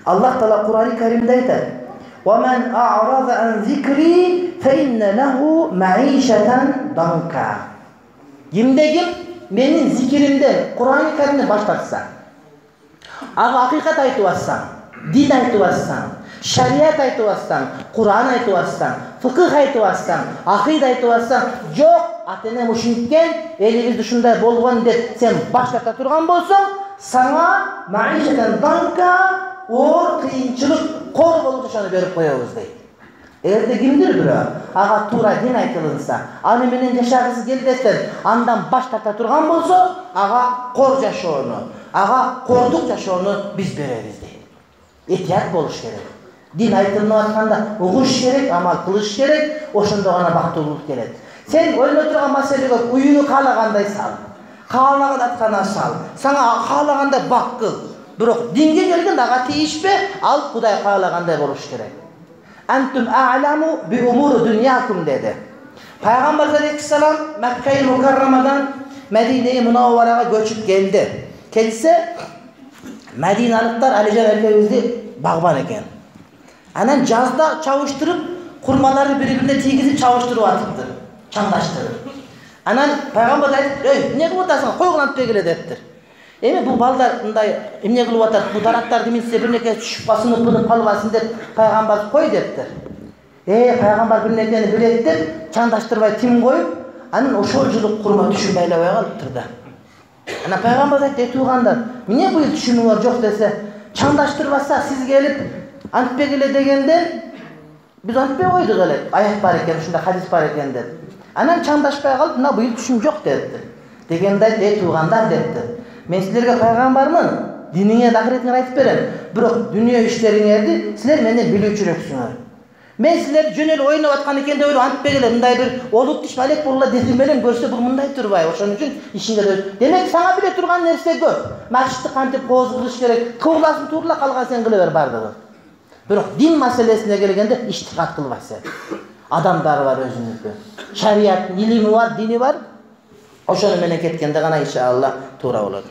Allah Taala Kur'an-ı Kerim'de aytadi: وَمَنْ أَعْرَضَ عَنْ ذِكْرِي فَإِنَّ لَهُ مَعِيشَةً ضَنْكًا. Kimde menin zikirimden, Kur'an-ı Kerim'den baş tartsa, hakikat aytıp atsan, din aytıp atsan, şeriat aytıp atsan, Kur'an aytıp atsan, fıkıh aytıp atsan, akide aytıp atsan, yok atene muşinken elimiz dışında bolğan dep sen baş tarta turgan bolsоң, sana maişeten danka or kıyınçılık kor bolup ошону берип коебуз дейт. Эгерде кимдир бирөө ага туура дин айтылынса, аны менен жашагысы келбестен андан баш тарта турган болсо, ага кор жашоону, ага кордук жашоону биз беребиз дейт. Этият болуш керек. Дин айтылып атканда угуш керек, амал кылыш керек, ошондо гана бактылуулук келет. Сен ойлоп турган маселеге уюну каалагандай сал, каалаган аткана сал, сага каалагандай бак кыл. Бирок динге келгенде ага тийишпе, ал Кудай каалагандай болуш керек. Antum a'lamu bi umuri dunyakum dedi. Peygamber Aleyhisselam Mekke-i Mukarrama'dan Medine-i Münavvara'ya göçüp geldi. Kendisi Medinalıklar Alican Erkevizli bağban eken. Anan жазda çavuşturup kurmaları birbirine tigizip çavuşturup atıptır. Çandaştırır. Anan Peygamber aytып, "Ey, ne kılıp atasın? Koy kılanıp begele" deptir. Эми бул балдар мындай эмне кылып атат? Бул тараптарды минсе бир неке түшүп басынып кылып калбасын деп пайгамбар кой дептир. Пайгамбар бир некени билет деп чандаштырбай тим коюп, анан ошол жылы курма түшүн байлабай калыптыр да. Анан пайгамбар айтты: "Туугандар, эмне бул түшүнүңөр жок десе, чандаштырбаса сиз келип антпек эле дегенден биз антпей койдук эле. Аят бар экен, ушунда хадис бар экен" деп. Анан чандашпай калып, "Мына бул түшүн жок" депти. Дегенде туугандар депти: "Мен силерге пайгамбармын, диниңе ахиретиңе айтып берем. Бирок дүнүйө иштериңерди силер менден билүүчүрөксүңөр. Мен силер жөн эле ойноп аткан экен деп ойлоп антпек эле мындай бир олуттуш балек болла десим менен көрсө бул мындай турбай. Ошон үчүн ишиңе дө. Демек сага биле турган нерсе көп. Машыкты кантип кооз кылыш керек? Кыласың турла калган сен кыла бер бардыгы. Бирок дин маселесине келгенде иштикат кылбайсың. Адамдар бар өзүнүкү. Шариаттын илими бар, дини бар. Ошону менен кеткенде гана иншалла туура болот.